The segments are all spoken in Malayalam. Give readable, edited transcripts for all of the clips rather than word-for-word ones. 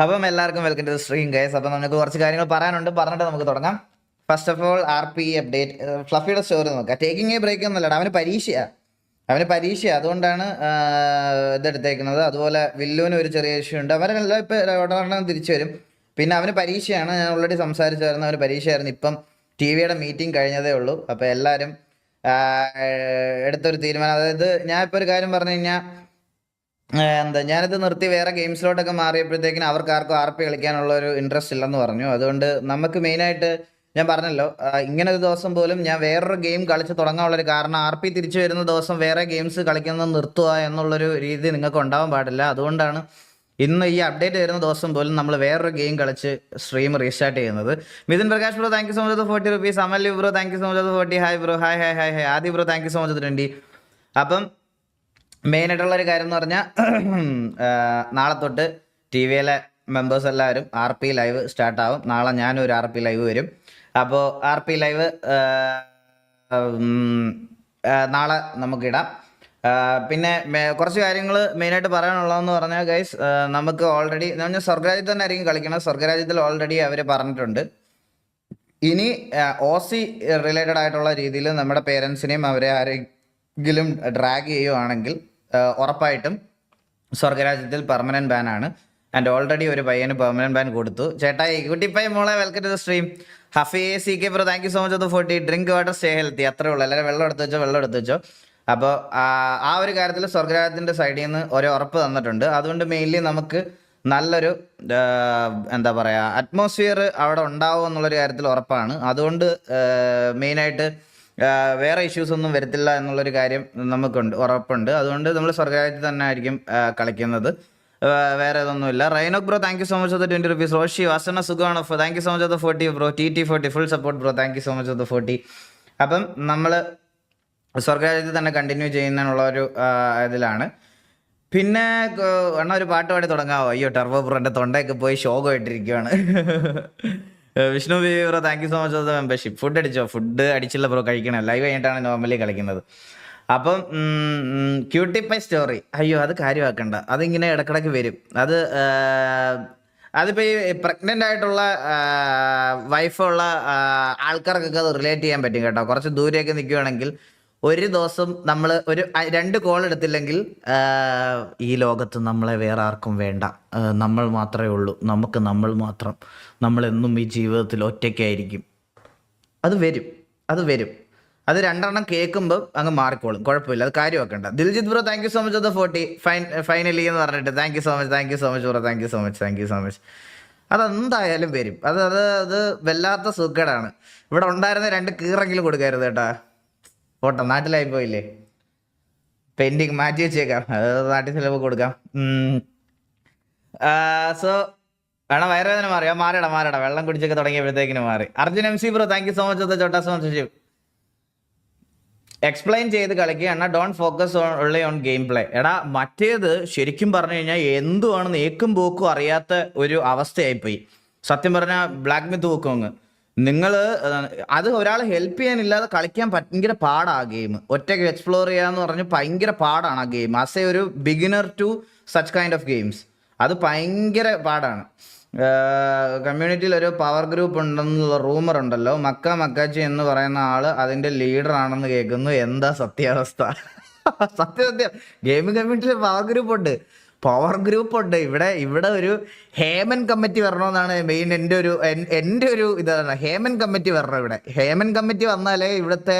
അപ്പം എല്ലാവർക്കും വെൽക്കം ടു സ്ട്രീം ഗൈസ്. അപ്പം നമുക്ക് കുറച്ച് കാര്യങ്ങൾ പറയാനുണ്ട്, പറഞ്ഞിട്ട് നമുക്ക് തുടങ്ങാം. First of all RP update, ഫ്ലഫിയുടെ സ്റ്റോറി നോക്കാം. ടേക്കിംഗ് എ ബ്രേക്ക് ഒന്നുമല്ല, അവന് പരീക്ഷ അതുകൊണ്ടാണ് ഇതെടുത്തേക്കുന്നത്. അതുപോലെ വില്ലുവിന് ഒരു ചെറിയ ഇഷ്യൂ ഉണ്ട്. അവരെല്ലാം ഇപ്പം ഉടനെ തിരിച്ചു വരും. പിന്നെ അവന് പരീക്ഷയാണ്, ഞാൻ ഓൾറെഡി സംസാരിച്ചായിരുന്നു. അവന് പരീക്ഷയായിരുന്നു. ഇപ്പം TV മീറ്റിംഗ് കഴിഞ്ഞതേ ഉള്ളൂ. അപ്പോൾ എല്ലാവരും എടുത്തൊരു തീരുമാനം, അതായത് ഞാൻ ഇപ്പോൾ ഒരു കാര്യം പറഞ്ഞു കഴിഞ്ഞാൽ ഞാനിത് നിർത്തി വേറെ ഗെയിംസിലോട്ടൊക്കെ മാറിയപ്പോഴത്തേക്കിനും അവർക്ക് ആർക്കും RP കളിക്കാനുള്ള ഒരു ഇൻട്രസ്റ്റ് ഇല്ലെന്ന് പറഞ്ഞു. അതുകൊണ്ട് നമുക്ക് മെയിനായിട്ട് ഞാൻ പറഞ്ഞല്ലോ, ഇങ്ങനെ ഒരു ദിവസം പോലും ഞാൻ വേറൊരു ഗെയിം കളിച്ച് തുടങ്ങാനുള്ളൊരു കാരണം, RP തിരിച്ചു വരുന്ന ദിവസം വേറെ ഗെയിംസ് കളിക്കുന്നത് നിർത്തുക എന്നുള്ളൊരു രീതി നിങ്ങൾക്ക് ഉണ്ടാവാൻ പാടില്ല. അതുകൊണ്ടാണ് ഇന്ന് ഈ അപ്ഡേറ്റ് വരുന്ന ദിവസം പോലും നമ്മൾ വേറൊരു ഗെയിം കളിച്ച് സ്ട്രീം റീസ്റ്റാർട്ട് ചെയ്യുന്നത്. Mithun Prakash bro thank you so much ₹40. Amal bro thank you so much ₹40. Hi bro, hi hi hi hi. Adi bro thank you so much ₹20. അപ്പം മെയിനായിട്ടുള്ളൊരു കാര്യം എന്ന് പറഞ്ഞാൽ നാളെ തൊട്ട് TV മെമ്പേഴ്സ് എല്ലാവരും RP ലൈവ് സ്റ്റാർട്ടാവും. നാളെ ഞാനും ഒരു RP ലൈവ് വരും. അപ്പോൾ RP ലൈവ് നാളെ നമുക്കിടാം. പിന്നെ കുറച്ച് കാര്യങ്ങൾ മെയിനായിട്ട് പറയാനുള്ളതെന്ന് പറഞ്ഞാൽ ഗൈസ്, നമുക്ക് ഓൾറെഡി ഞാൻ സ്വർഗരാജ്യത്ത് തന്നെ ആയിരിക്കും കളിക്കണം. സ്വർഗരാജ്യത്തിൽ ഓൾറെഡി അവർ പറഞ്ഞിട്ടുണ്ട്, ഇനി OC റിലേറ്റഡ് ആയിട്ടുള്ള രീതിയിൽ നമ്മുടെ പേരൻസിനെയും അവരെ ആരെങ്കിലും ഡ്രാഗ് ചെയ്യുവാണെങ്കിൽ ഉറപ്പായിട്ടും സ്വർഗരാജ്യത്തിൽ പെർമനന്റ് ബാൻ ആണ്. ആൻഡ് ഓൾറെഡി ഒരു പയ്യന് പെർമനന്റ് ബാൻ കൊടുത്തു. ചേട്ടായി കുട്ടിപ്പൈ മോളെ, വെൽക്കം ടു ദ സ്ട്രീം. ഹഫി CK bro thank you so much ₹40. Drink water stay healthy, അത്രേ ഉള്ളൂ. എല്ലാവരും വെള്ളം എടുത്ത് വെച്ചോ. അപ്പോൾ ആ ഒരു കാര്യത്തിൽ സ്വർഗരാജ്യത്തിൻ്റെ സൈഡിൽ നിന്ന് ഒരു ഉറപ്പ് തന്നിട്ടുണ്ട്. അതുകൊണ്ട് മെയിൻലി നമുക്ക് നല്ലൊരു എന്താ പറയുക അറ്റ്മോസ്ഫിയർ അവിടെ ഉണ്ടാവും എന്നുള്ളൊരു കാര്യത്തിൽ ഉറപ്പാണ്. അതുകൊണ്ട് മെയിനായിട്ട് വേറെ ഇഷ്യൂസ് ഒന്നും വരത്തില്ല എന്നുള്ളൊരു കാര്യം നമുക്കുണ്ട്, ഉറപ്പുണ്ട്. അതുകൊണ്ട് നമ്മൾ സ്വർഗരാജ്യത്തിൽ തന്നെ ആയിരിക്കും കളിക്കുന്നത്, വേറെ ഇതൊന്നുമില്ല. റൈനോക് bro thank you so much ₹20. റോഷി വാസന സുഖമാണ്, thank you so much ₹40 bro. TT40 full support bro, thank you so much ₹40. അപ്പം നമ്മൾ സ്വർഗരാജ്യത്തിൽ തന്നെ കണ്ടിന്യൂ ചെയ്യുന്നതിനുള്ള ഒരു ഇതിലാണ്. പിന്നെ ഒരു പാട്ട് പാടി തുടങ്ങാമോ? അയ്യോ ടർബോ ബ്രോ, എൻ്റെ തൊണ്ടയൊക്കെ പോയി ശോകമായിട്ടിരിക്കുകയാണ്. Vishnu bro thank you so much of membership. Food അടിച്ചോ? ഫുഡ് അടിച്ചില്ല ബ്രോ, കഴിക്കണം. ലൈവ് കഴിഞ്ഞിട്ടാണ് നോർമലി കളിക്കുന്നത്. അപ്പം ക്യൂട്ടിപ്പൈ സ്റ്റോറി, അയ്യോ അത് കാര്യമാക്കണ്ട, അതിങ്ങനെ ഇടക്കിടക്ക് വരും. അതിപ്പോൾ ഈ പ്രഗ്നൻ്റ് ആയിട്ടുള്ള വൈഫുള്ള ആൾക്കാർക്കൊക്കെ അത് റിലേറ്റ് ചെയ്യാൻ പറ്റും കേട്ടോ. കുറച്ച് ദൂരെയൊക്കെ നിൽക്കുകയാണെങ്കിൽ ഒരു ദിവസം നമ്മൾ ഒരു 2 കോൾ എടുത്തില്ലെങ്കിൽ ഈ ലോകത്ത് നമ്മളെ വേറെ ആർക്കും വേണ്ട, നമ്മൾ മാത്രമേ ഉള്ളൂ, നമുക്ക് നമ്മൾ മാത്രം, നമ്മളെന്നും ഈ ജീവിതത്തിൽ ഒറ്റയ്ക്കായിരിക്കും. അത് വരും. അത് 2 എണ്ണം കേൾക്കുമ്പോൾ അങ്ങ് മാറിക്കോളും, കുഴപ്പമില്ല, അത് കാര്യമാക്കണ്ട. Diljit bro thank you so much ₹40. Finally എന്ന് പറഞ്ഞിട്ട് thank you so much bro, thank you so much. അതെന്തായാലും വരും. അത് വല്ലാത്ത സുഖേടാണ്. ഇവിടെ ഉണ്ടായിരുന്ന 2 കീറെങ്കിലും കൊടുക്കരുത് കേട്ടാ. പോട്ടെ, നാട്ടിലായി പോയില്ലേ, പെൻഡിങ് മാറ്റി വെച്ചേക്കാം, അത് നാട്ടിൽ ചിലപ്പോൾ കൊടുക്കാം. സോ വേണം, വയറുവേദന മാറിയടാ, വെള്ളം കുടിച്ചൊക്കെ തുടങ്ങിയപ്പോഴത്തേക്കിന് മാറി. Arjun MC bro thank you so much ചോട്ടാ സ്പോൺസർഷിപ്പ്. എക്സ്പ്ലെയിൻ ചെയ്ത് കളിക്കുക, don't focus only on game play. എടാ മറ്റേത് ശരിക്കും പറഞ്ഞു കഴിഞ്ഞാൽ എന്തുവാണെന്ന് ഏക്കും പോക്കും അറിയാത്ത ഒരു അവസ്ഥയായിപ്പോയി. സത്യം പറഞ്ഞാൽ ബ്ലാക്ക് മിത്ത് പോക്കോങ്, നിങ്ങൾ അത് ഒരാൾ ഹെൽപ്പ് ചെയ്യാനില്ലാതെ കളിക്കാൻ ഭയങ്കര പാടാണ് ആ ഗെയിം. ഒറ്റയ്ക്ക് എക്സ്പ്ലോർ ചെയ്യാന്ന് പറഞ്ഞ് ഭയങ്കര പാടാണ് ആ ഗെയിം. ആസ് എ ഒരു beginner to such kind of games അത് ഭയങ്കര പാടാണ്. കമ്മ്യൂണിറ്റിയിൽ ഒരു പവർ ഗ്രൂപ്പ് ഉണ്ടെന്നുള്ള റൂമർ ഉണ്ടല്ലോ, മക്കാച്ചി എന്ന് പറയുന്ന ആള് അതിന്റെ ലീഡർ ആണെന്ന് കേൾക്കുന്നു. എന്താ സത്യാവസ്ഥ? സത്യം ഗെയിമിംഗ് കമ്മ്യൂണിറ്റിയിൽ പവർ ഗ്രൂപ്പ് ഉണ്ട്. ഇവിടെ ഒരു ഹേമൻ കമ്മിറ്റി വരണമെന്നാണ് മെയിൻ എൻ്റെ ഒരു ഇതാണ്. ഹേമൻ കമ്മിറ്റി വരണം ഇവിടെ. ഹേമൻ കമ്മിറ്റി വന്നാലേ ഇവിടുത്തെ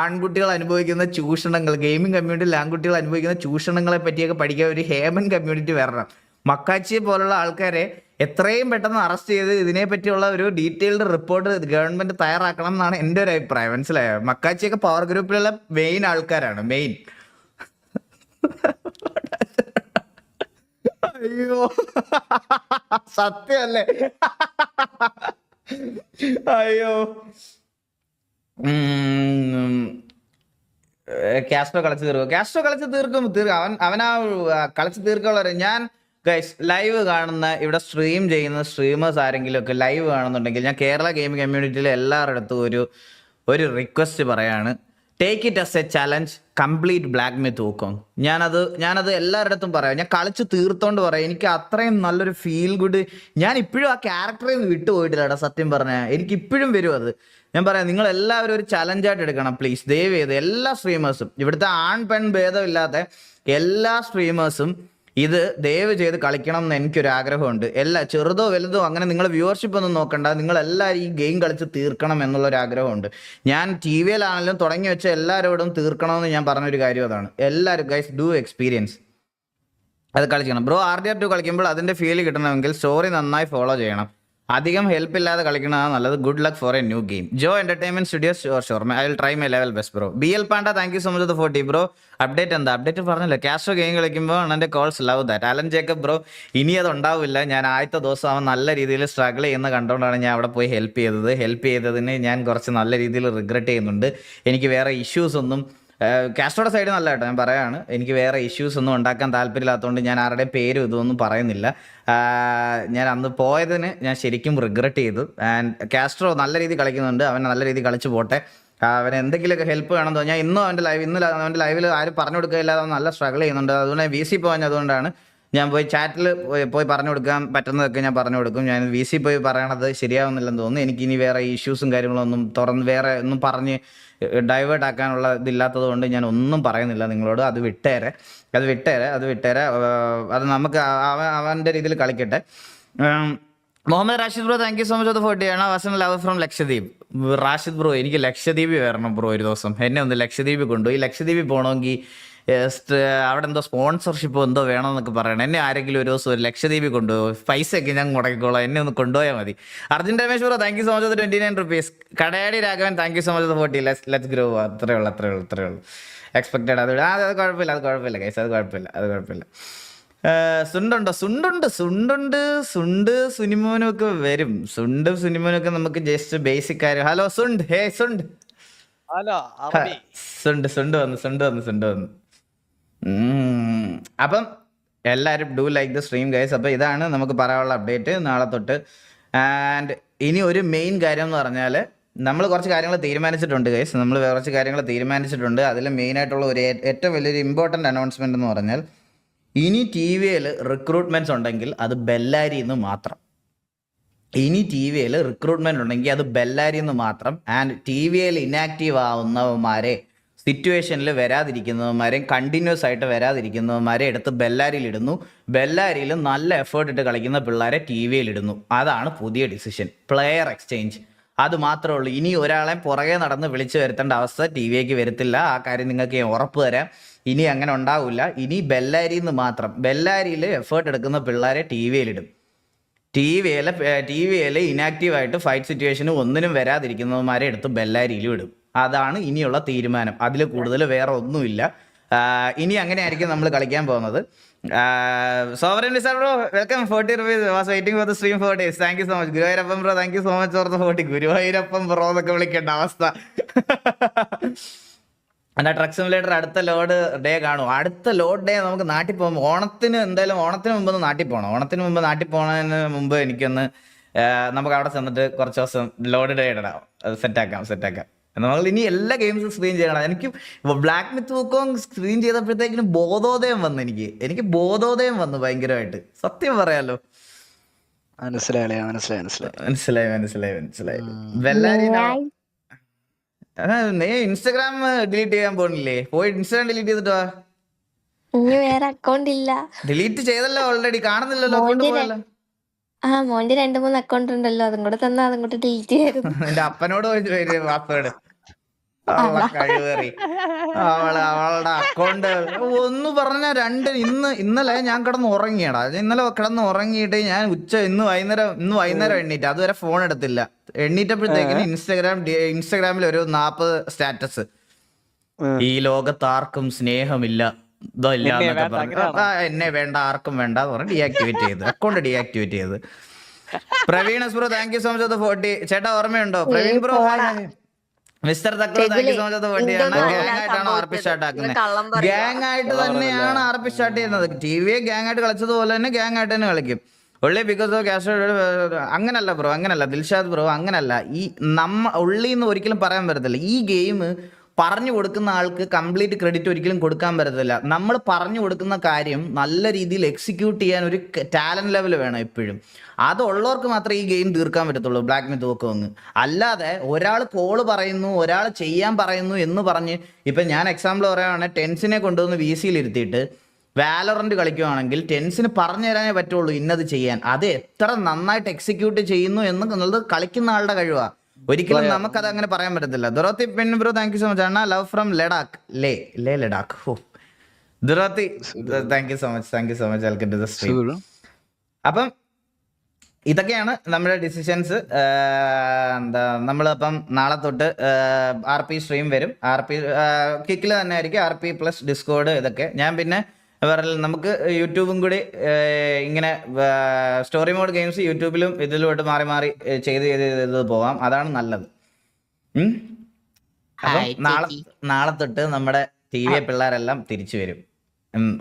ആൺകുട്ടികൾ അനുഭവിക്കുന്ന ചൂഷണങ്ങൾ, ഗെയിമിംഗ് കമ്മ്യൂണിറ്റിയിൽ ആൺകുട്ടികൾ അനുഭവിക്കുന്ന ചൂഷണങ്ങളെ പറ്റിയൊക്കെ പഠിക്കാൻ ഒരു ഹേമൻ കമ്മ്യൂണിറ്റി വരണം. മക്കാച്ചിയെ പോലുള്ള ആൾക്കാരെ എത്രയും പെട്ടെന്ന് അറസ്റ്റ് ചെയ്ത് ഇതിനെ പറ്റിയുള്ള ഒരു ഡീറ്റെയിൽഡ് റിപ്പോർട്ട് ഗവൺമെന്റ് തയ്യാറാക്കണം എന്നാണ് എൻ്റെ ഒരു അഭിപ്രായം. മനസ്സിലായോ? മക്കാച്ചിയൊക്കെ പവർ ഗ്രൂപ്പിലുള്ള മെയിൻ ആൾക്കാരാണ്, മെയിൻ. അയ്യോ സത്യമല്ലേ? അയ്യോ കാസ്ട്രോ കളിച്ച് തീർക്കും. അവനാ കളിച്ച് തീർക്കാനുള്ള. ഞാൻ ഗൈസ് ലൈവ് കാണുന്ന, ഇവിടെ സ്ട്രീം ചെയ്യുന്ന സ്ട്രീമേഴ്സ് ആരെങ്കിലും ഒക്കെ ലൈവ് കാണുന്നുണ്ടെങ്കിൽ ഞാൻ കേരള ഗെയിമിംഗ് കമ്മ്യൂണിറ്റിയിലെ എല്ലാവരുടെ അടുത്തും ഒരു റിക്വസ്റ്റ് പറയാണ്. Take it as a challenge, complete Black Myth Wukong. ഞാനത് എല്ലാവരുടെ അടുത്തും പറയാം, ഞാൻ കളിച്ച് തീർത്തോണ്ട് പറയാം. എനിക്ക് അത്രയും നല്ലൊരു ഫീൽ ഗുഡ്. ഞാൻ ഇപ്പോഴും ആ ക്യാരക്ടറിൽ നിന്ന് വിട്ടുപോയിട്ടില്ല സത്യം പറഞ്ഞാൽ. എനിക്ക് ഇപ്പോഴും വരും അത്. ഞാൻ പറയാം, നിങ്ങൾ എല്ലാവരും ഒരു ചലഞ്ചായിട്ട് എടുക്കണം പ്ലീസ്, ദയവ് ചെയ്ത്. എല്ലാ സ്ട്രീമേഴ്സും, ഇവിടുത്തെ ആൺ പെൺ ഭേദമില്ലാത്ത എല്ലാ സ്ട്രീമേഴ്സും ഇത് ദയവ് ചെയ്ത് കളിക്കണം എന്ന് എനിക്കൊരു ആഗ്രഹമുണ്ട്. ചെറുതോ വലുതോ അങ്ങനെ നിങ്ങൾ വ്യൂവർഷിപ്പ് ഒന്നും നോക്കണ്ട, നിങ്ങളെല്ലാവരും ഈ ഗെയിം കളിച്ച് തീർക്കണം എന്നുള്ളൊരു ആഗ്രഹമുണ്ട്. ഞാൻ ടി വിയിലാണെങ്കിലും തുടങ്ങി വെച്ച എല്ലാവരോടും തീർക്കണമെന്ന് ഞാൻ പറഞ്ഞൊരു കാര്യം അതാണ്. എല്ലാവരും ഗൈസ് ഡു എക്സ്പീരിയൻസ്, അത് കളിക്കണം ബ്രോ. RDR2 കളിക്കുമ്പോൾ അതിൻ്റെ ഫീൽ കിട്ടണമെങ്കിൽ സ്റ്റോറി നന്നായി ഫോളോ ചെയ്യണം. അധികം ഹെൽപ്പ് ഇല്ലാതെ കളിക്കുന്നതാണ് നല്ലത്. Good luck for a new game. Jo entertainment studios. Sure I will try my level best bro. BL panda thank you so much 40 bro. Update എന്താ? അപ്ഡേറ്റ് പറഞ്ഞല്ലോ, കാസ്ട്രോ ഗെയിം കളിക്കുമ്പോൾ എൻ്റെ calls love that. Alan Jacob bro, ഇനി അത് ഉണ്ടാവില്ല. ഞാൻ ആദ്യത്തെ ദിവസം അവൻ നല്ല രീതിയിൽ സ്ട്രഗിൾ ചെയ്യുന്ന കണ്ടുകൊണ്ടാണ് ഞാൻ അവിടെ പോയി ഹെൽപ്പ് ചെയ്തതിന് ഞാൻ കുറച്ച് നല്ല രീതിയിൽ റിഗ്രറ്റ് ചെയ്യുന്നുണ്ട്. എനിക്ക് വേറെ ഇഷ്യൂസ് ഒന്നും കാസ്ട്രോയുടെ സൈഡ് നല്ല കേട്ടോ, ഞാൻ പറയാണ്. എനിക്ക് വേറെ ഇഷ്യൂസ് ഒന്നും ഉണ്ടാക്കാൻ താല്പര്യമില്ലാത്തതുകൊണ്ട് ഞാൻ ആരുടെയും പേരും ഇതൊന്നും പറയുന്നില്ല. ഞാൻ അന്ന് പോയതിന് ഞാൻ ശരിക്കും റിഗ്രറ്റ് ചെയ്തു. ആൻഡ് കാസ്ട്രോ നല്ല രീതിയിൽ കളിക്കുന്നുണ്ട്, അവൻ നല്ല രീതിയിൽ കളിച്ചു പോട്ടെ. അവന് എന്തെങ്കിലുമൊക്കെ ഹെൽപ്പ് വേണമെന്ന് തോന്നി. ഞാൻ ഇന്നും അവൻ്റെ ലൈവിൽ ആരും പറഞ്ഞു കൊടുക്കുകയില്ലാതെ അവൻ നല്ല സ്ട്രഗിൾ ചെയ്യുന്നുണ്ട്. അതുകൊണ്ട് VC പോകാഞ്ഞതുകൊണ്ടാണ് ഞാൻ പോയി ചാറ്റിൽ പോയി പറഞ്ഞു കൊടുക്കാൻ പറ്റുന്നതൊക്കെ ഞാൻ പറഞ്ഞു കൊടുക്കും. ഞാൻ VC പോയി പറയണത് ശരിയാവുന്നില്ലെന്ന് തോന്നുന്നു. എനിക്കിനി വേറെ ഇഷ്യൂസും കാര്യങ്ങളൊന്നും വേറെ ഒന്നും പറഞ്ഞ് ഡൈവേർട്ട് ആക്കാനുള്ള ഇതില്ലാത്തത് കൊണ്ട് ഞാൻ ഒന്നും പറയുന്നില്ല നിങ്ങളോട്. അത് വിട്ടേരെ. അത് നമുക്ക് അവൻ്റെ രീതിയിൽ കളിക്കട്ടെ. Muhammad Rashid bro thank you so much 40 ആണ്. വാസന love from Lakshadweep. Rashid bro, എനിക്ക് ലക്ഷദ്വീപ് വരണം ബ്രോ. ഒരു ദിവസം എന്നെ ഒന്ന് ലക്ഷദ്വീപ് കൊണ്ടുപോയി. ലക്ഷദ്വീപിൽ പോകണമെങ്കിൽ അവിടെ എന്തോ സ്പോൺസർഷിപ്പ് എന്തോ വേണമെന്നൊക്കെ പറയണം. എന്നെ ആരെങ്കിലും ഒരു ദിവസം ഒരു ലക്ഷദ്വീപിൽ കൊണ്ടുപോകും, പൈസയൊക്കെ ഞാൻ മുടക്കിക്കോളാം, എന്നെ ഒന്ന് കൊണ്ടുപോയാൽ മതി. Arjun Ramesh bro thank you so much 29 rupees. Kadayadi Raghavan thank you so much 40. Let's grow. അത്രേ ഉള്ളൂ. എക്സ്പെക്റ്റഡ്. അത് കുഴപ്പമില്ല ഗൈസ്, അത് കുഴപ്പമില്ല. സുണ്ട് സുനിമോനൊക്കെ വരും. സുനിമോനൊക്കെ നമുക്ക് ജസ്റ്റ് ബേസിക് കാര്യം. ഹലോ സുണ്ട്, ഹേ സുണ്ട്. സുണ്ട് വന്നു. അപ്പം എല്ലാവരും do like the stream guys. അപ്പം ഇതാണ് നമുക്ക് പറയാനുള്ള അപ്ഡേറ്റ് നാളെ തൊട്ട്. ആൻഡ് ഇനി ഒരു മെയിൻ കാര്യം എന്ന് പറഞ്ഞാൽ, നമ്മൾ കുറച്ച് കാര്യങ്ങൾ തീരുമാനിച്ചിട്ടുണ്ട് ഗൈസ്. അതിൽ മെയിനായിട്ടുള്ള ഒരു ഏറ്റവും വലിയൊരു ഇമ്പോർട്ടൻ്റ് അനൗൺസ്മെൻ്റ് എന്ന് പറഞ്ഞാൽ, ഇനി TVയിൽ റിക്രൂട്ട്മെൻറ്റ്സ് ഉണ്ടെങ്കിൽ അത് ബെല്ലാരിന്ന് മാത്രം. ആൻഡ് TVയിൽ ഇനാക്റ്റീവ് ആവുന്നവന്മാരെ, സിറ്റുവേഷനിൽ വരാതിരിക്കുന്നവന്മാരെയും കണ്ടിന്യൂസ് ആയിട്ട് വരാതിരിക്കുന്നവന്മാരെ എടുത്ത് ബെല്ലാരിയിൽ ഇടുന്നു. ബെല്ലാരിയിൽ നല്ല എഫേർട്ട് ഇട്ട് കളിക്കുന്ന പിള്ളേരെ TVയിൽ ഇടുന്നു. അതാണ് പുതിയ ഡിസിഷൻ. പ്ലെയർ എക്സ്ചേഞ്ച്, അത് മാത്രമേ ഉള്ളൂ. ഇനി ഒരാളെ പുറകെ നടന്ന് വിളിച്ചു വരുത്തേണ്ട അവസ്ഥ TVക്ക് വരത്തില്ല. ആ കാര്യം നിങ്ങൾക്ക് ഞാൻ ഉറപ്പ് തരാം. ഇനി അങ്ങനെ ഉണ്ടാവില്ല. ഇനി ബെല്ലാരിന്ന് മാത്രം. ബെല്ലാരിയിൽ എഫേർട്ട് എടുക്കുന്ന പിള്ളേരെ TVയിൽ ഇടും. TVയിൽ ഇനാക്റ്റീവായിട്ട് ഫൈറ്റ് സിറ്റുവേഷന് ഒന്നിനും വരാതിരിക്കുന്നവന്മാരെ എടുത്ത് ബെല്ലാരിയിലും ഇടും. അതാണ് ഇനിയുള്ള തീരുമാനം. അതിൽ കൂടുതൽ വേറെ ഒന്നുമില്ല. ഇനി അങ്ങനെ ആയിരിക്കും നമ്മൾ കളിക്കാൻ പോകുന്നത്. സോവറിൻ ലിസർ bro welcome. 40 rupees. Was waiting for the stream 4 days. Thank you so much. Guruvayurappan bro thank you so much for the 40. Guruvayurappan bro എന്നൊക്കെ വിളിക്കേണ്ട അവസ്ഥ. എൻ്റെ ട്രക്ക് സിമുലേറ്റർ അടുത്ത ലോഡ് ഡേ കാണും. അടുത്ത ലോഡ് ഡേ നമുക്ക് നാട്ടിൽ പോകുമ്പോൾ ഓണത്തിന് മുമ്പ് നാട്ടിൽ പോകുന്നതിന് മുമ്പ് എനിക്കൊന്ന് നമുക്ക് അവിടെ ചെന്നിട്ട് കുറച്ച് ദിവസം ലോഡ് ഡേ ഇടണം. അത് സെറ്റാക്കാം. നമ്മൾ ഇനി എല്ലാ ഗെയിംസും സ്ക്രീൻ ചെയ്യണം. എനിക്ക് ബ്ലാക്ക് മിത്ത് വൂക്കോങ് സ്ക്രീൻ ചെയ്തപ്പോഴത്തേക്കിനും ബോധോദയം വന്നു. എനിക്ക് ബോധോദയം വന്നു ഭയങ്കരമായിട്ട്, സത്യം പറയാലോ. മനസ്സിലായി. നീ ഇൻസ്റ്റാഗ്രാം ഡിലീറ്റ് ചെയ്യാൻ പോണില്ലേ? പോയി ഇൻസ്റ്റാഗ്രാം ഡിലീറ്റ് ചെയ്തിട്ട് വാ. വേറെ അക്കൗണ്ട് ഇല്ല. ഡിലീറ്റ് ചെയ്തല്ലോ ഓൾറെഡി, കാണുന്നില്ലല്ലോ. അക്കൗണ്ട് പോയല്ലോ. മോന്റെ 2-3 അക്കൗണ്ട് ഉണ്ടല്ലോ, അതും കൂടെ തന്നാ അതും കൂടെ ഡിലീറ്റ് ചെയ്തു. എന്റെ അപ്പനോട് പാസ്വേഡ് കഴിവേറി. അവളുടെ അക്കൗണ്ട് ഒന്ന് പറഞ്ഞ ഇന്നലെ ഞാൻ കിടന്ന് ഉറങ്ങിയടാ. ഇന്നലെ കിടന്ന് ഉറങ്ങിയിട്ട് ഞാൻ ഇന്ന് വൈകുന്നേരം എണ്ണീറ്റ്. അതുവരെ ഫോൺ എടുത്തില്ല. എണ്ണീറ്റപ്പോഴത്തേക്കിന് ഇൻസ്റ്റാഗ്രാമിൽ ഒരു 40 സ്റ്റാറ്റസ്. ഈ ലോകത്ത് ആർക്കും സ്നേഹമില്ല, എന്നെ വേണ്ട, ആർക്കും വേണ്ട പറഞ്ഞ് അക്കൗണ്ട് ഡീആക്ടിവേറ്റ് ചെയ്ത്. Praveen bro thank you so much 40. ചേട്ടാ ഓർമ്മയുണ്ടോ പ്രവീൺ ബ്രോ? മിസ്റ്റർ തക്രോ താങ്ക് യു സോ മച്ച് 40 ആണ്. ഗ്യാങ് ആയിട്ടാണോ RP സ്റ്റാർട്ട് ആക്കുന്നത്? ഗ്യാങ് ആയിട്ട് തന്നെയാണ് RP സ്റ്റാർട്ട് ചെയ്യുന്നത്. TVയെ ഗ്യാങ് ആയിട്ട് കളിച്ചതുപോലെ തന്നെ ഗ്യാങ് ആയിട്ട് തന്നെ കളിക്കും. ഉള്ളി ബിക്കോസ് ഓഫ് ക്യാഷ്. അങ്ങനല്ല ബ്രോ, അങ്ങനല്ല ദിൽഷാദ് ബ്രോ, അങ്ങനല്ല. ഈ ഉള്ളി എന്ന് ഒരിക്കലും പറയാൻ പറ്റത്തില്ല. ഈ ഗെയിം പറഞ്ഞു കൊടുക്കുന്ന ആൾക്ക് കംപ്ലീറ്റ് ക്രെഡിറ്റ് ഒരിക്കലും കൊടുക്കാൻ പറ്റത്തില്ല. നമ്മൾ പറഞ്ഞു കൊടുക്കുന്ന കാര്യം നല്ല രീതിയിൽ എക്സിക്യൂട്ട് ചെയ്യാൻ ഒരു ടാലന്റ് ലെവൽ വേണം എപ്പോഴും. അതുള്ളവർക്ക് മാത്രമേ ഈ ഗെയിം തീർക്കാൻ പറ്റത്തുള്ളൂ ബ്ലാക്ക് മിത്ത് വോക്കോങ്. അല്ലാതെ ഒരാൾ കോള് പറയുന്നു, ഒരാൾ ചെയ്യാൻ പറയുന്നു എന്ന് പറഞ്ഞ്, ഇപ്പം ഞാൻ എക്സാമ്പിൾ പറയുകയാണെങ്കിൽ ടെൻസിനെ കൊണ്ടുവന്ന് വി സിയിൽ ഇരുത്തിയിട്ട് വാലറന്റ് കളിക്കുകയാണെങ്കിൽ ടെൻസിന് പറഞ്ഞു തരാനേ പറ്റുള്ളൂ ഇന്നത് ചെയ്യാൻ. അത് എത്ര നന്നായിട്ട് എക്സിക്യൂട്ട് ചെയ്യുന്നു എന്നുള്ളത് കളിക്കുന്ന ആളുടെ കഴിവാണ്. ഒരിക്കലും നമുക്കത് അങ്ങനെ പറയാൻ പറ്റത്തില്ല. ദുറോത്തി പെൺ bro, thank you so much. അണ്ണ ലവ് ഫ്രം ലഡാക്ക്. ലേ ലഡാക്ക്. ഓ ദുറോത്തി, thank you so much welcome to the stream. അപ്പം ഇതൊക്കെയാണ് നമ്മുടെ ഡിസിഷൻസ്. നമ്മളിപ്പം നാളെ തൊട്ട് RP സ്ട്രീം വരും. RP കിക്കിൽ തന്നെ ആയിരിക്കും, RP പ്ലസ് ഡിസ്കോഡ് ഇതൊക്കെ. ഞാൻ പിന്നെ നമുക്ക് യൂട്യൂബും കൂടി ഇങ്ങനെ സ്റ്റോറി മോഡ് ഗെയിംസ് യൂട്യൂബിലും ഇതിലോട്ട് മാറി മാറി ചെയ്ത് പോവാം. അതാണ് നല്ലത്. അപ്പം നാളെ തൊട്ട് നമ്മുടെ TV പിള്ളേരെല്ലാം തിരിച്ചു വരും.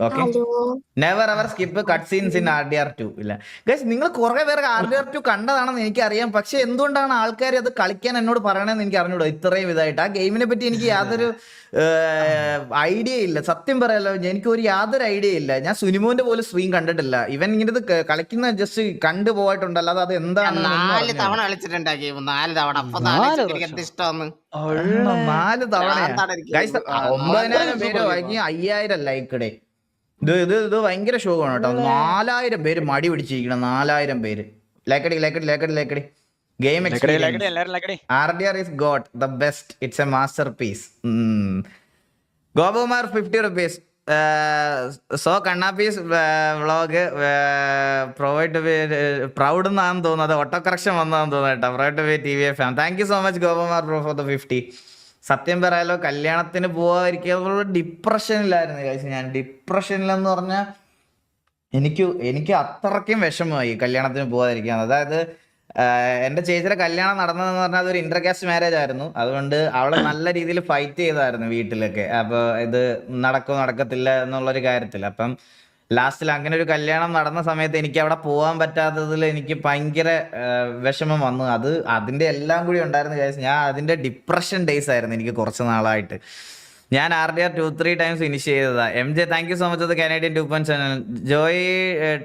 Okay, never ever skip cut scenes in RDR2. ഇല്ല ഗൈസ്, നിങ്ങൾ കുറെ പേർക്ക് RDR2 കണ്ടതാണെന്ന് എനിക്കറിയാം. പക്ഷെ എന്തുകൊണ്ടാണ് ആൾക്കാർ അത് കളിക്കാൻ എന്നോട് പറയണമെന്ന് എനിക്ക് അറിഞ്ഞൂടോ ഇത്രയും ഇതായിട്ട്. ആ ഗെയിമിനെ പറ്റി എനിക്ക് യാതൊരു ഐഡിയ ഇല്ല. സത്യം പറയാലോ, എനിക്ക് യാതൊരു ഐഡിയ ഇല്ല. ഞാൻ സുനിമോന്റെ പോലും സ്ട്രീം കണ്ടിട്ടില്ല. ഇവൻ ഇങ്ങനെ കളിക്കുന്ന ജസ്റ്റ് കണ്ടു പോയിട്ടുണ്ടല്ലോ, അല്ലാതെ അത് എന്താണ് 4 തവണ കളിച്ചിട്ടുണ്ട്. 4 തവണ 4 തവണ ഗൈസ്. 9,000 പേര് വാങ്ങി 5,000 ലൈക്കടെ. ഇത് ഭയങ്കര ഷോക്കാണ് കേട്ടോ. 4,000 പേര് മടി പിടിച്ചിരിക്കണം. 4,000 പേര് ലൈക്കടി. Game RDR is God, the best. It's a masterpiece. Gobomar 50 rupees. So Kannapis vlog provide to be proud എന്നാണെന്ന് തോന്നുന്നത്. ഓട്ടോ കറക്ഷൻ വന്നതാണെന്ന് തോന്നുന്നു കേട്ടോ. Pride to be TV fan. Thank you so much Gopakumar bro for the 50. സത്യം പറയാലോ, കല്യാണത്തിന് പോവാതിരിക്കാനുള്ള ഡിപ്രഷനിലായിരുന്നു കഴിച്ച് ഞാൻ. ഡിപ്രഷനിലെന്ന് പറഞ്ഞാൽ എനിക്ക് അത്രയ്ക്കും വിഷമമായി കല്യാണത്തിന് പോകാതിരിക്കാൻ. അതായത് എൻ്റെ ചേച്ചിയുടെ കല്യാണം നടന്നതെന്ന് പറഞ്ഞാൽ അതൊരു ഇന്റർകാസ്റ്റ് മാരേജ് ആയിരുന്നു. അതുകൊണ്ട് അവളെ നല്ല രീതിയിൽ ഫൈറ്റ് ചെയ്തായിരുന്നു വീട്ടിലൊക്കെ. അപ്പോൾ ഇത് നടക്കത്തില്ല എന്നുള്ളൊരു കാര്യത്തിൽ. അപ്പം ലാസ്റ്റിൽ അങ്ങനെ ഒരു കല്യാണം നടന്ന സമയത്ത് എനിക്ക് അവിടെ പോകാൻ പറ്റാത്തതിൽ എനിക്ക് ഭയങ്കര വിഷമം വന്നു. അതിൻ്റെ എല്ലാം കൂടി ഉണ്ടായിരുന്നു കാര്യം. ഞാൻ അതിൻ്റെ ഡിപ്രഷൻ ഡേയ്സ് ആയിരുന്നു എനിക്ക് കുറച്ച് നാളായിട്ട്. ഞാൻ RDR 2-3 ടൈംസ് ഫിനിഷ് ചെയ്തതാ. MJ thank you so much. Canadian 2.7. Joey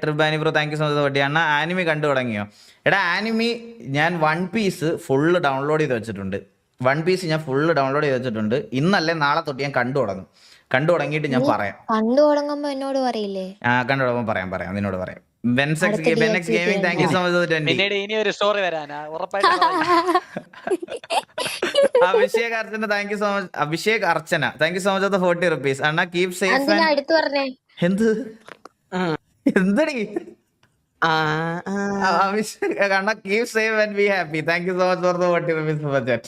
Tribbiani bro thank you so much. പറ്റി അണ്ണ ആനിമി കണ്ടു തുടങ്ങിയോ? എടാ ആനിമി ഞാൻ വൺ പീസ് ഫുള്ള് ഡൗൺലോഡ് ചെയ്ത് വെച്ചിട്ടുണ്ട്. ഇന്നല്ലേ നാളെ തൊട്ട് ഞാൻ കണ്ടു തുടങ്ങിയിട്ട് ഞാൻ പറയാം. കണ്ടു തുടങ്ങുമ്പോ എന്നോട് പറയില്ലേ? കണ്ടു തുടങ്ങുമ്പോൾ പറയാം, നിന്നോട് പറയാം. ബെൻഎക്സ് gaming thank you so much. ഇനി ഒരു സ്റ്റോറി വരാനാ ഉറപ്പായിട്ടും. Abhishek Archana thank you so much. Abhishek Archana thank you so much. 40 rupees. അണ്ണ കീപ് സേഫ്. അടുത്ത് പറഞ്ഞേ എന്തടി അഭിഷേക് അണ്ണ keep safe and be happy. Thank you so much for the 40 rupees super chat.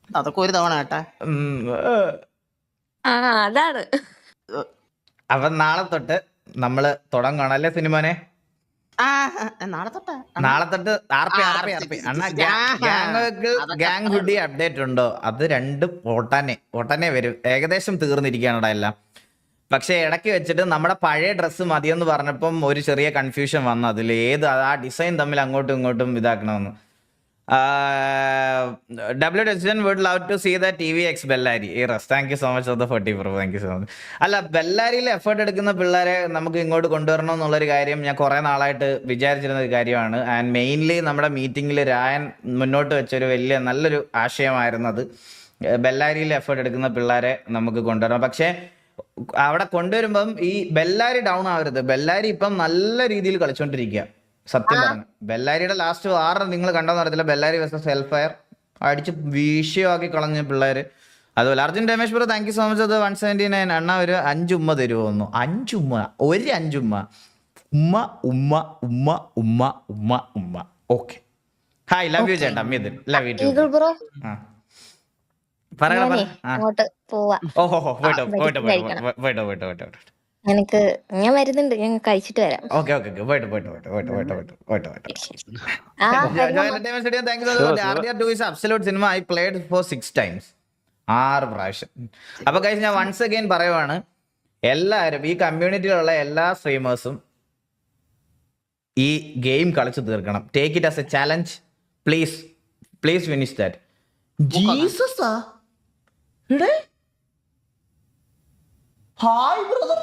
അതൊക്കെ ഒരു തവണ കേട്ടാ. അതാണ്. അപ്പൊ നാളെ തൊട്ട് നമ്മള് തുടങ്ങണം അല്ലേ സിനിമനെ? നാളെ തൊട്ട് RP അണ്ണ ഗ്യാങ് ഹുഡി അപ്ഡേറ്റ് ഉണ്ടോ? അത് 2 ഒട്ടനെ വരും. ഏകദേശം തീർന്നിരിക്കുകയാണ് എല്ലാം. പക്ഷെ ഇടയ്ക്ക് വെച്ചിട്ട് നമ്മുടെ പഴയ ഡ്രസ്സ് മതിയെന്ന് പറഞ്ഞപ്പം ഒരു ചെറിയ കൺഫ്യൂഷൻ വന്നു. അതിൽ ആ ഡിസൈൻ തമ്മിൽ അങ്ങോട്ടും ഇങ്ങോട്ടും ഇതാക്കണമെന്ന്. WHN would love to see the TVX Bellary. Thank you so much for the 40 bro. Thank you so much. അല്ല, ബെല്ലാരിയിൽ എഫേർട്ട് എടുക്കുന്ന പിള്ളേരെ നമുക്ക് ഇങ്ങോട്ട് കൊണ്ടുവരണം എന്നുള്ളൊരു കാര്യം ഞാൻ കുറേ നാളായിട്ട് വിചാരിച്ചിരുന്ന ഒരു കാര്യമാണ്. ആൻഡ് മെയിൻലി നമ്മുടെ മീറ്റിങ്ങിൽ രായൻ മുന്നോട്ട് വെച്ചൊരു നല്ലൊരു ആശയമായിരുന്നത്. ബെല്ലാരിയിൽ എഫേർട്ട് എടുക്കുന്ന പിള്ളേരെ നമുക്ക് കൊണ്ടുവരണം. പക്ഷേ അവിടെ കൊണ്ടുവരുമ്പം ഈ ബെല്ലാരി ഡൗൺ ആവരുത്. ബെല്ലാരി ഇപ്പം നല്ല രീതിയിൽ കളിച്ചോണ്ടിരിക്കുക. സത്യം പറഞ്ഞു, ബെല്ലാരിയുടെ ലാസ്റ്റ് 6 നിങ്ങൾ കണ്ടെന്ന് അറിയത്തില്ല. ബെല്ലാരി വേഴ്സസ് ഹെൽഫയർ അടിച്ച് വിഷയമാക്കി കളഞ്ഞ പിള്ളേര്. അതുപോലെ Arjun Ramesh bro thank you so much. അത് 179. അണ്ണ ഒരു 5 ഉമ്മ തരുമോ? 5 ഉമ്മ, ഒരു 5 ഉമ്മ. ഓക്കെ, ഹായ്, ലവ് യു ചേട്ടാ. Mithun love you too. പോയിട്ടോ. ഞാൻ വരുന്നുണ്ട്, ഞാൻ കഴിച്ചിട്ട് വരാം. ഓക്കെ പോയിട്ട്. RDR2 is absolute cinema. I played for 6 times. 6 പ്രാവശ്യം. അപ്പൊ ഗൈസ് ഞാൻ വൺസ് അഗൈൻ പറയുവാണ്, എല്ലാവരും ഈ കമ്മ്യൂണിറ്റിയിലുള്ള എല്ലാ സ്ട്രീമേഴ്സും ഈ ഗെയിം കളിച്ചു തീർക്കണം. Take it as a challenge. Please finish that. ജീസസാ എടേ hi brother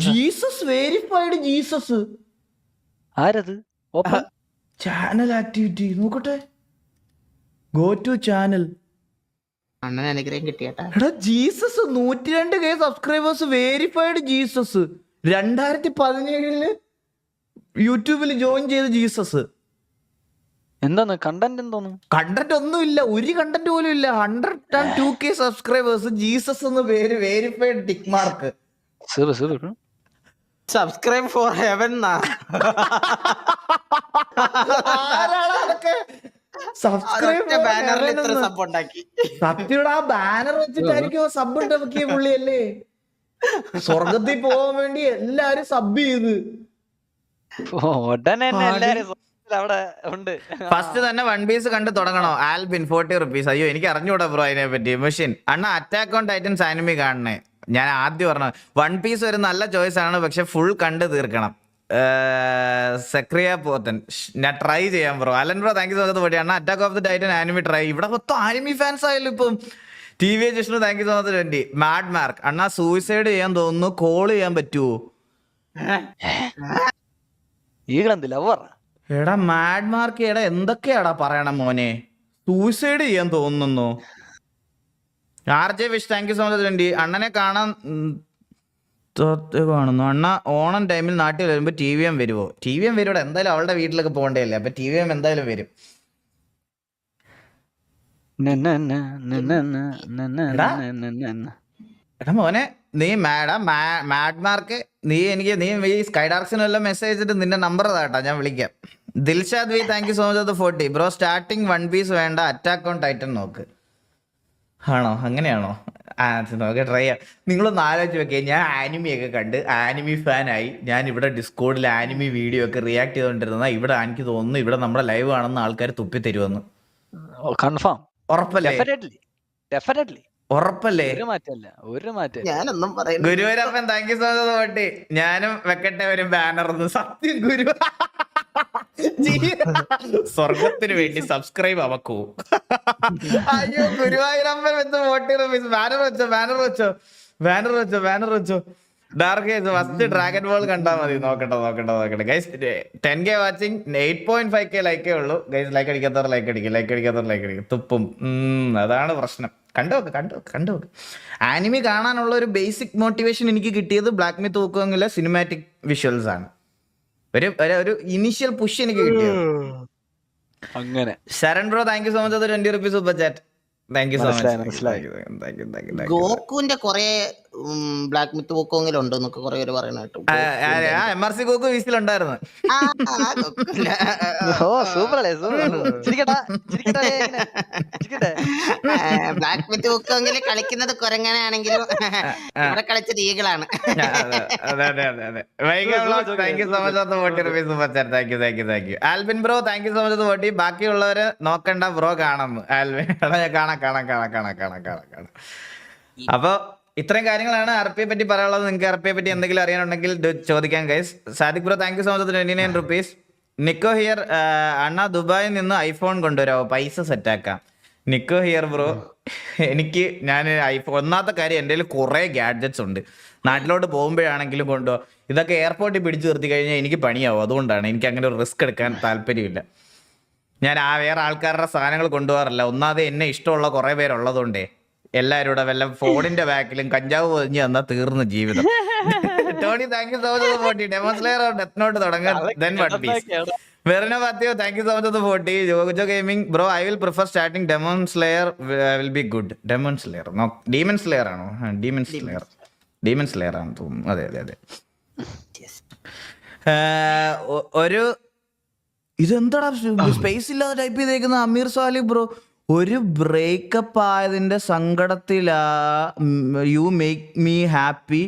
Jesus verified Jesus. ആരത്? ഓപ്പൺ ചാനൽ ആക്ടിവിറ്റി നോക്കട്ടെ. Go to channel. അണ്ണന് അനുഗ്രഹം കിട്ടിയേട്ടാ. എടാ Jesus 102K subscribers verified Jesus. 2017 യൂട്യൂബിൽ ജോയിൻ ചെയ്ത ജീസസ്. എന്തോന്ന് കണ്ടന്റ് എന്തോന്നു? കണ്ടന്റ് ഒന്നും ഇല്ല, ഒരു കണ്ടന്റ് പോലും ഇല്ല. 102K സബ്സ്ക്രൈബേഴ്സ്, ജീസസ് എന്ന് പേര്, verified tick mark. Subscribe four heaven. ബാനറിൽ ഇത്ര സബ് ഉണ്ടാക്കി. സത്യയുടെ ആ ബാനർ വെച്ചിട്ടായിരിക്കും സബ് ഉണ്ടാക്കിയ പുള്ളിയല്ലേ. സ്വർഗത്തിൽ പോകാൻ വേണ്ടി എല്ലാരും സബ് ചെയ്ത് ഉടനെ എല്ലാരും അവിടെ ഉണ്ട്. ഫസ്റ്റ് തന്നെ വൺ പീസ് കണ്ട് തുടങ്ങണോ? ആൽബിൻ 40 rupees. അയ്യോ എനിക്ക് അറിഞ്ഞൂടാ ബ്രോ അതിനെ പറ്റി. മെഷീൻ അണ്ണ അറ്റാക്ക് ഓൺ ടൈറ്റൻസ് ആനിമി കാണണേ. ഞാൻ ആദ്യം പറഞ്ഞു വൺ പീസ് ഒരു നല്ല ചോയ്സ് ആണ്, പക്ഷെ ഫുൾ കണ്ട് തീർക്കണം. സെക്രിയ പോത്തൻ ഞാൻ ട്രൈ ചെയ്യാം bro. Alan bro thank you so much പോട്ടി. അണ്ണ attack of the titan anime try. ഇവിടെ മൊത്തം ആനിമി ഫാൻസ് ആയാലും ഇപ്പം. T V Jishnu thank you so much 20. Mad mark അണ്ണ സൂയിസൈഡ് ചെയ്യാൻ തോന്നുന്നു, കോൾ ചെയ്യാൻ പറ്റുമോ? എടാ മാഡ് മാർക്ക് എടാ എന്തൊക്കെയാടാ പറയണം മോനെ. സൂയിസൈഡ് ചെയ്യാൻ തോന്നുന്നു. R J Vish thank you so much 20. അണ്ണനെ കാണാൻ കാണുന്നു. അണ്ണ ഓണം ടൈമിൽ നാട്ടിൽ വരുമ്പോ ടി വി എം വരുമോ? ടി വി എം വരും. എന്തായാലും അവളുടെ വീട്ടിലൊക്കെ പോകണ്ടല്ലേ, അപ്പൊ ടി വി എം എന്തായാലും വരും. എടാ മോനെ നീ മാഡ് മാർക്ക് നീ ഈ സ്കൈ ഡാർക്സിന് വല്ല മെസ്സേജ് ചെയ്തിട്ട് നിന്റെ നമ്പർ താട്ടാ, ഞാൻ വിളിക്കാം. Dilshad V thank you so much 40. Bro starting One Piece വേണ്ട, അറ്റാക്ക് ഓൺ ടൈറ്റൻ നോക്ക്. ആണോ? അങ്ങനെയാണോ? നോക്കെ ട്രൈ ചെയ്യാം. നിങ്ങളൊന്ന് ആലോചിച്ച് വെക്കേ. ഞാൻ ആനിമിയൊക്കെ കണ്ട് ആനിമി ഫാനായി. ഞാൻ ഇവിടെ ഡിസ്കോഡിൽ ആനിമി വീഡിയോ ഒക്കെ റിയാക്ട് ചെയ്തോണ്ടിരുന്ന ഇവിടെ എനിക്ക് തോന്നുന്നു ഇവിടെ നമ്മുടെ ലൈവ് ആണെന്ന് ആൾക്കാർ തുപ്പി തരുമെന്ന്. കൺഫേം. ഉറപ്പല്ലേ? ഉറപ്പല്ലേ? ഒരു മാറ്റം. ഞാനൊന്നും പറയുന്നു. ഗുരുവരപ്പൻ താങ്ക് യു സോ മച്ച് പോട്ടി. ഞാനും വെക്കട്ടെ ഒരു ബാനർ. സത്യം ഗുരു സ്വർഗത്തിന് വേണ്ടി സബ്സ്ക്രൈബ് അവക്കൂ. അയ്യോ ഗുരുവായൂരപ്പൻ വെച്ച് 40 rupees. ബാനർ വെച്ചോ. Dark age first dragon ball കണ്ടാ മതി. നോക്കട്ടെ ഗൈസ്. 10K വാച്ചിങ്, 8.5K ലൈക്കേ ഉള്ളൂ ഗൈസ്. ലൈക്ക് അടിക്കാത്തവർ ലൈക്ക് അടിക്കും. തുപ്പും. അതാണ് പ്രശ്നം. കണ്ടുനോക്ക്. ആനിമി കാണാനുള്ള ഒരു ബേസിക് മോട്ടിവേഷൻ എനിക്ക് കിട്ടിയത് ബ്ലാക്ക് മിത്ത് നോക്കുമെങ്കിലെ സിനിമാറ്റിക് വിഷ്വൽസ് ആണ്. ഒരു ഇനീഷ്യൽ പുഷ് എനിക്ക് കിട്ടിയത് അങ്ങനെ. Sharan bro thank you so much 20 rupees super chat. Thank you so much. ഗോക്കുവിന്റെ കൊറേ ബ്ലാക്ക് മിത്ത് ബുക്കെങ്കിലും ഉണ്ടെന്നൊക്കെ കൊറേ പേര് പറയണ കേട്ടു. MRC ഗോക്കു വീസിലുണ്ടായിരുന്നു. ബ്ലാക്ക് മിത്ത് ബുക്കെങ്കിലും കളിക്കുന്നത് കുരങ്ങനാണെങ്കിലും ഇവിടെ കളിച്ചത് ഈകളാണ്. Thank you so much 40 rupees super chat. Thank you. Albin bro thank you so much 40. ബാക്കിയുള്ളവര് നോക്കണ്ട ബ്രോ കാണാം. ആൽബിൻ കാണാം. അപ്പൊ ഇത്രയും കാര്യങ്ങളാണ് RP പറ്റി പറയാനുള്ളത്. നിങ്ങൾക്ക് RP പറ്റി എന്തെങ്കിലും അറിയാനുണ്ടെങ്കിൽ ചോദിക്കാം guys. Sadiq bro thank you so much 29 rupees. Nico here അണ്ണ ദുബായിൽ നിന്ന് ഐഫോൺ കൊണ്ടുവരാമോ? പൈസ സെറ്റാക്കാം. നിക്കോ ഹിയർ ബ്രോ. ഞാൻ ഐഫോൺ ഒന്നാമത്തെ കാര്യം എൻ്റെ കയ്യിൽ കുറേ ഗാഡ്ജറ്റ്സ് ഉണ്ട്. നാട്ടിലോട്ട് പോകുമ്പോഴാണെങ്കിലും കൊണ്ടുപോകും. ഇതൊക്കെ എയർപോർട്ടിൽ പിടിച്ചു നിർത്തി കഴിഞ്ഞാൽ എനിക്ക് പണിയാവും. അതുകൊണ്ടാണ് എനിക്ക് അങ്ങനെ ഒരു റിസ്ക് എടുക്കാൻ താല്പര്യമില്ല. ഞാൻ വേറെ ആൾക്കാരുടെ സാധനങ്ങൾ കൊണ്ടുപോകാറില്ല. ഒന്നാമത് എന്നെ ഇഷ്ടമുള്ള കുറെ പേരുള്ളതുകൊണ്ടേ എല്ലാവരും കൂടെ വല്ല ഫോണിന്റെ ബാക്കിലും കഞ്ചാവ് പൊതിഞ്ഞ് തന്നാൽ തീർന്നു ജീവിതം. Tony thank you so much 40. Demon slayer death note തുടങ്ങാൻ. വെറിനോ പാത്തിയോ thank you so much 40. JoJo gaming bro I will prefer starting demon slayer will be good. Demon slayer demon slayer ആണോ? ഡീമൻ സ്ലെയർ ആണ് തോന്നുന്നു. അതെ. ഒരു ഇതെന്താടാ സ്പേസ് ഇല്ലാതെ ടൈപ്പ് ചെയ്തേക്കുന്ന അമീർ സാലിഹ് ബ്രോ. ഒരു ബ്രേക്കപ്പ് ആയതിന്റെ സങ്കടത്തിലാ. You make me happy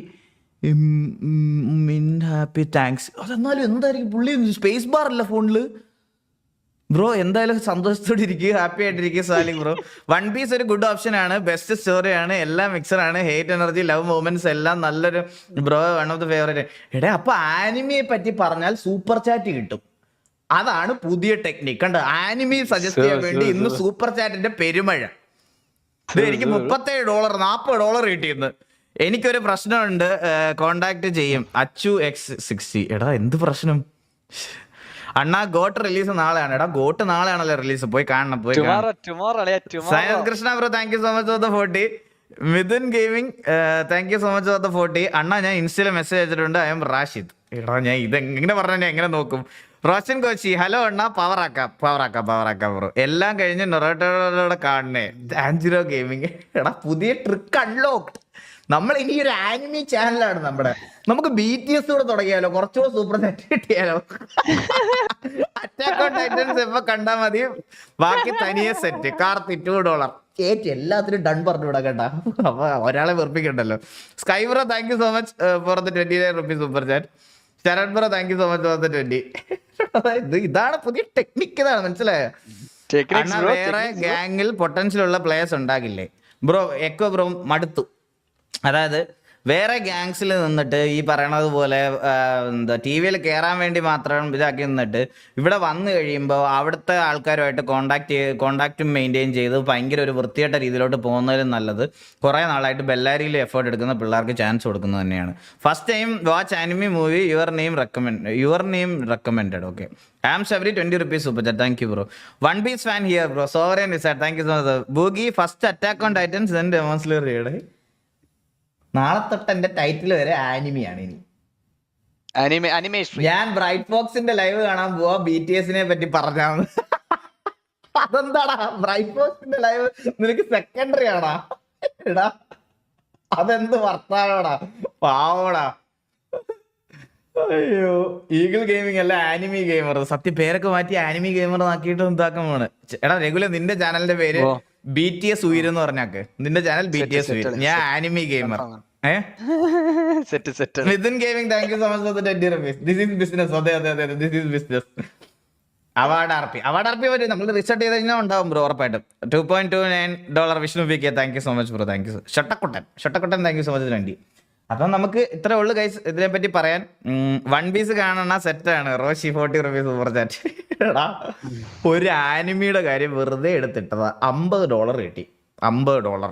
happy thanks. അതെന്നാലും എന്തായിരിക്കും പുള്ളി സ്പേസ് ബാർ അല്ല ഫോണില് ബ്രോ. എന്തായാലും സന്തോഷത്തോടെ ഇരിക്കുക, ഹാപ്പി ആയിട്ടിരിക്കുക സാലിഹ് ബ്രോ. വൺ പീസ് ഒരു ഗുഡ് ഓപ്ഷൻ ആണ്, ബെസ്റ്റ് സ്റ്റോറിയാണ്, എല്ലാം മിക്സർ ആണ്. ഹേറ്റ് എനർജി ലവ് മൂമെന്റ്സ് എല്ലാം നല്ലൊരു bro. One of the favourite. എടാ അപ്പൊ ആനിമിയെ പറ്റി പറഞ്ഞാൽ സൂപ്പർ ചാറ്റ് കിട്ടും. അതാണ് പുതിയ ടെക്നിക്. കണ്ടോ, ആനിമി സജസ്റ്റ് ചെയ്യാൻ വേണ്ടി ഇന്ന് സൂപ്പർ ചാറ്റിന്റെ പെരുമഴ. ഇത് എനിക്ക് $37 $40 കിട്ടിയെന്ന്. എനിക്കൊരു പ്രശ്നമുണ്ട്, കോണ്ടാക്ട് ചെയ്യും അച്ചു X60. എടാ എന്ത് പ്രശ്നം അണ്ണാ? ഗോട്ട് റിലീസ് നാളെയാണ്. എടാ ഗോട്ട് നാളെയാണല്ലോ റിലീസ്, പോയി കാണണം, പോയി science Krishna bro thank you so much for the 40. Mithun gaming thank you so much for the 40. അണ്ണാ ഞാൻ ഇൻസ്റ്റയിൽ മെസ്സേജ് അയച്ചിട്ടുണ്ട്, ഐ എം റാഷിദ്. എടാ ഞാൻ ഇത് എങ്ങനെ പറഞ്ഞാൽ ഞാൻ എങ്ങനെ നോക്കും? റോഷൻ കോച്ചി ഹലോ അണ്ണാ, പവറാക്കാം ബ്രോ. എല്ലാം കഴിഞ്ഞ് നൊറോട്ടോടെ കാണണേ. ആൻജിറോ ഗെയിമിങ്. എടാ പുതിയ ട്രിക്ക് അൺലോക്ഡ്. നമ്മൾ ഇനി ഒരു ആനിമി ചാനലാണ് നമ്മുടെ. നമുക്ക് BTS കൂടെ തുടങ്ങിയാലോ, കുറച്ചുകൂടെ സൂപ്പർ ചാറ്റ് കിട്ടിയാലോ? അറ്റാക്ക് ഓൺ ടൈറ്റൻസ് എപ്പോ കണ്ടാ മതി, ബാക്കി തനിയെ സെറ്റ്. കാർത്തി $2 കേറ്റ് എല്ലാത്തിനും ഡൺ പറഞ്ഞു വിടാം കേട്ടാ. അപ്പൊ ഒരാളെ വെറുപ്പിക്കണ്ടല്ലോ. Sky bro thank you so much for the 29 rupees super chat. Sharan bro thank you so much for the 20. ഇതാണ് പുതിയ ടെക്നിക്ക്, ഇതാണ് മനസ്സിലായോ? വേറെ ഗാങ്ങിൽ പൊട്ടൻഷ്യൽ ഉള്ള പ്ലേയേഴ്സ് ഉണ്ടാകില്ലേ ബ്രോ? എക്കോ ബ്രോ മടുത്തു. അതായത് വേറെ ഗാങ്സിൽ നിന്നിട്ട് ഈ പറയണത് പോലെ എന്താ TV-യിൽ കയറാൻ വേണ്ടി മാത്രം ഇതാക്കി നിന്നിട്ട് ഇവിടെ വന്നു കഴിയുമ്പോൾ അവിടുത്തെ ആൾക്കാരുമായിട്ട് കോണ്ടാക്റ്റും മെയിൻറ്റെയിൻ ചെയ്ത് ഭയങ്കര ഒരു വൃത്തിയായിട്ട രീതിയിലോട്ട് പോകുന്നതിലും നല്ലത് കുറേ നാളായിട്ട് ബെല്ലാരിയിൽ എഫേർട്ട് എടുക്കുന്ന പിള്ളേർക്ക് ചാൻസ് കൊടുക്കുന്നത് തന്നെയാണ്. First time watch anime movie your name recommended. Okay, ആം ഷവരി 20 rupees super chat. Thank you bro. One piece fan here bro. Sovereign resort thank you so much. ബൂഗി first attack on titans then demon slayer. നാളെ തൊട്ട് എന്റെ ടൈറ്റിൽ വരെ ആനിമിയാണ് ഇനി. ഞാൻ ബ്രൈറ്റ് ഫോക്സിന്റെ ലൈവ് കാണാൻ പോവാ, BTS-നെ പറ്റി പറഞ്ഞാന്ന്. അതെന്താടാ ബ്രൈറ്റ് ഫോക്സിന്റെ ലൈവ് നിനക്ക് സെക്കൻഡറി ആണാ? എടാ അതെന്ത് വർത്താനോടാ, പാവോടാ. അയ്യോ, ഈഗിൾ ഗെയിമിംഗ് അല്ല ആനിമി ഗെയിമർ. സത്യം പേരൊക്കെ മാറ്റി ആനിമി ഗെയിമർ ആക്കിയിട്ട് എന്താക്കാൻ പോണ്. എടാ രഘുല, നിന്റെ ചാനലിന്റെ പേര് BTS ഉയരെന്ന് പറഞ്ഞാക്ക്. നിന്റെ ചാനൽ BTS ഉയർ, ഞാൻ anime gamer. Mithun gaming thank you so much for the 20 rupees. This is business. അതെ, this is business. Award RP വരെ നമ്മൾ റിസർച്ച് ചെയ്ത് കഴിഞ്ഞാൽ ഉണ്ടാവും ബ്രോ, ഉറപ്പായിട്ടും. $2.29 Vishnu PK thank you so much bro. Thank you. ഷട്ടക്കുട്ടൻ താങ്ക് യു സോ മച്ച് 20. അപ്പം നമുക്ക് ഇത്രേ ഉള്ളു ഗൈസ് ഇതിനെ പറ്റി പറയാൻ. വൺ പീസ് കാണണ സെറ്റാണ്. Roshi 40 rupees super chat. എടാ ഒരു ആനിമിയുടെ കാര്യം വെറുതെ എടുത്തിട്ടതാ, $50 കിട്ടി. $50.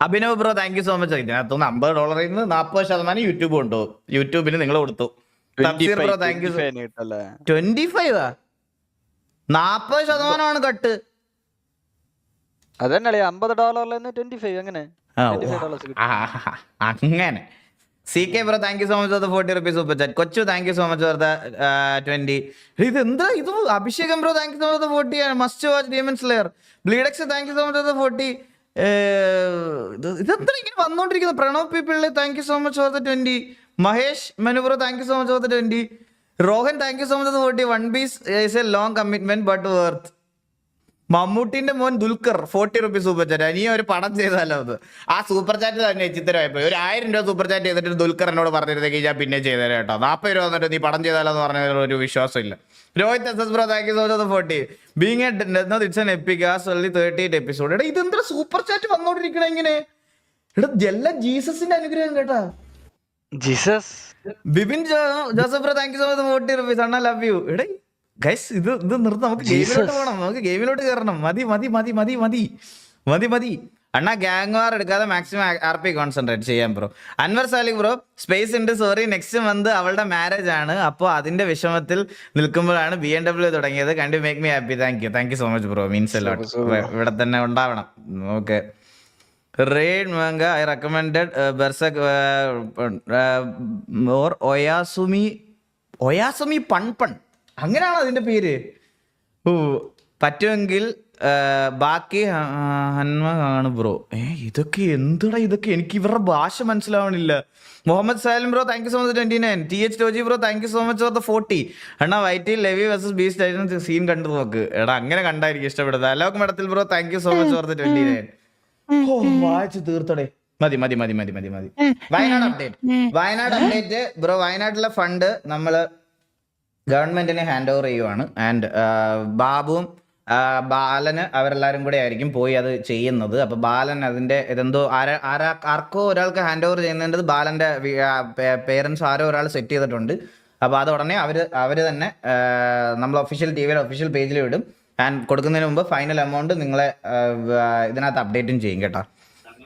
Abhinav bro thank you so much. ഇതിനകത്തുനിന്ന് $50 നിന്ന് 40% യൂട്യൂബ് കൊണ്ടുപോകും. യൂട്യൂബിന് നിങ്ങൾ കൊടുത്തു. തഫ്സീർ ബ്രോ താങ്ക് യു. 25 40% കട്ട്. അതന്നെ $50 25 അങ്ങനെ. അങ്ങനെ CK bro thank you so much for the 40 rupees super chat. കൊച്ചു thank you so much for the 20. ഇത് എന്താ ഇത്? അഭിഷേകം bro thank you so much for 40. Must watch demon slayer. ബ്ലീഡക്സ് thank you so much for the 40. ഇതെന്താ ഇങ്ങനെ വന്നോണ്ടിരിക്കുന്നത്? Pranav people thank you so much for the 20. Mahesh Manu bro thank you so much for the 20. Rohan thank you so much for 40. One piece is a long commitment but worth. മമ്മൂട്ടിന്റെ മോൻ ദുൽഖർ 40 റുപ്പീസ് സൂപ്പർ ചാറ്റ്. ഇനി ഒരു പടം ചെയ്താലോ അത്? ആ സൂപ്പർ ചാറ്റ് തന്നെ ചിത്രമായിപ്പോയി. ഒരു $1000 സൂപ്പർ ചാറ്റ് ചെയ്തിട്ട് ദുൽഖർ എന്നോട് പറഞ്ഞിരുന്നെങ്കിൽ ഞാൻ പിന്നെ ചെയ്തേരാ കേട്ടോ. $40 വന്നിട്ട് നീ പടം ചെയ്താലോ എന്ന് പറഞ്ഞ ഒരു വിശ്വാസമില്ല. Rohit SS bro thank you so much 40. Being it's an EPIC as only 38 episode. എടാ ഇതെന്താ സൂപ്പർ ചാറ്റ് വന്നോണ്ടിരിക്കണ ഇങ്ങനെ? എടാ എല്ലാം ജീസസിന്റെ അനുഗ്രഹം കേട്ടാ. Jesus. Bipin Joseph bro thank you so much 40 rupees. അണ്ണ ലവ് യു. എടേ ഗൈസ് ഇത് നിർത്താം, നമുക്ക് ഗെയിമിലോട്ട് പോകണം, നമുക്ക് ഗെയിമിലോട്ട് കയറണം. മതി. അണ്ണാ ഗ്യാങ് വാർ എടുക്കാതെ മാക്സിമം RP കോൺസെൻട്രേറ്റ് ചെയ്യാൻ bro. Anwar Salik bro space ഉണ്ട് സോറി നെക്സ്റ്റ് മന്ത് അവളുടെ മാരേജ് ആണ്, അപ്പോൾ അതിന്റെ വിഷമത്തിൽ നിൽക്കുമ്പോഴാണ് BMW തുടങ്ങിയത്. കണ്ടു make me happy. Thank you so much bro. Means a lot. ഇവിടെ തന്നെ ഉണ്ടാവണം. Okay. Read manga I recommended Berserk or Oyasumi pun അങ്ങനെയാണോ അതിന്റെ പേര്? പറ്റുമെങ്കിൽ ബാക്കി ഹന്മ ആണ് ബ്രോ. ഇതൊക്കെ എന്തുടാ ഇതൊക്കെ? എനിക്ക് ഇവരുടെ ഭാഷ മനസ്സിലാവണില്ല. Muhammad Salim bro thank you so much 29. TH Toji bro thank you so much for the 40. അണ്ണാ വൈറ്റി Levi versus beast titans scene കണ്ടു നോക്ക്. എടാ അങ്ങനെ കണ്ടായിരിക്കും ഇഷ്ടപ്പെടുന്നത്. Alok Madathil bro thank you so much for the 29. വായിച്ചു തീർത്തോടെ. മതി. Wayanad update bro. വയനാട്ടിലെ ഫണ്ട് നമ്മള് ഗവൺമെന്റിന് ഹാൻഡ് ഓവർ ചെയ്യുവാണ്. ആൻഡ് ബാബുവും ബാലന് അവരെല്ലാരും കൂടെ ആയിരിക്കും പോയി അത് ചെയ്യുന്നത്. അപ്പൊ ബാലൻ അതിന്റെ ഇതെന്തോ ആർക്കോ ഒരാൾക്ക് ഹാൻഡ് ഓവർ ചെയ്യുന്നതിൻ്റെ ബാലന്റെ പേരൻസ് ആരോ ഒരാൾ സെറ്റ് ചെയ്തിട്ടുണ്ട്. അപ്പോൾ അത് ഉടനെ അവർ തന്നെ നമ്മൾ ഒഫീഷ്യൽ ടി.വിയിൽ ഒഫീഷ്യൽ പേജിൽ വിടും. ആൻഡ് കൊടുക്കുന്നതിന് മുമ്പ് ഫൈനൽ എമൗണ്ട് നിങ്ങളെ ഇതിനകത്ത് അപ്ഡേറ്റും ചെയ്യും കേട്ടോ.